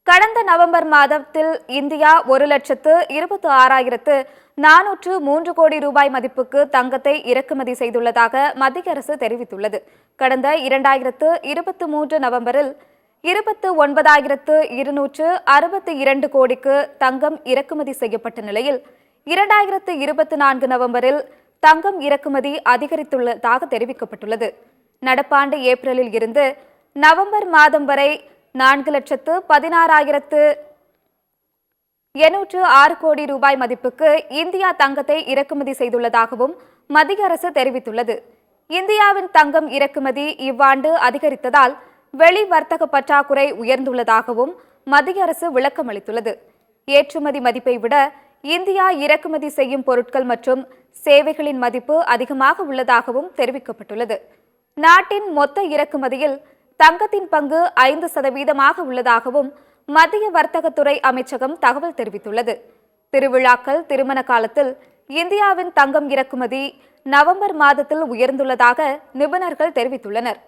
கடந்த நவம்பர் மாதத்தில் இந்தியா 1,26,403 கோடி ரூபாய் மதிப்புக்கு தங்கத்தை இறக்குமதி செய்துள்ளதாக மத்திய அரசு தெரிவித்துள்ளது. கடந்த 2023 நவம்பரில் 29,262 கோடிக்கு தங்கம் இறக்குமதி செய்யப்பட்ட நிலையில் 2024 நவம்பரில் தங்கம் இறக்குமதி அதிகரித்துள்ளதாக தெரிவிக்கப்பட்டுள்ளது. நடப்பாண்டு ஏப்ரலில் இருந்து நவம்பர் மாதம் வரை 4,16,806 கோடி ரூபாய் மதிப்புக்கு இந்தியா தங்கத்தை இறக்குமதி செய்துள்ளதாகவும் மத்திய அரசு தெரிவித்துள்ளது. இந்தியாவின் தங்கம் இறக்குமதி இவ்வாண்டு அதிகரித்ததால் வெளி வர்த்தக பற்றாக்குறை உயர்ந்துள்ளதாகவும் மத்திய அரசு விளக்கம் அளித்துள்ளது. ஏற்றுமதி மதிப்பை விட இந்தியா இறக்குமதி செய்யும் பொருட்கள் மற்றும் சேவைகளின் மதிப்பு அதிகமாக உள்ளதாகவும் தெரிவிக்கப்பட்டுள்ளது. நாட்டின் மொத்த இறக்குமதியில் தங்கத்தின் பங்கு 5% உள்ளதாகவும் மத்திய வர்த்தகத்துறை அமைச்சகம் தகவல் தெரிவித்துள்ளது. திருவிழாக்கள், திருமண காலத்தில் இந்தியாவின் தங்கம் இறக்குமதி நவம்பர் மாதத்தில் உயர்ந்துள்ளதாக நிபுணர்கள் தெரிவித்துள்ளனர்.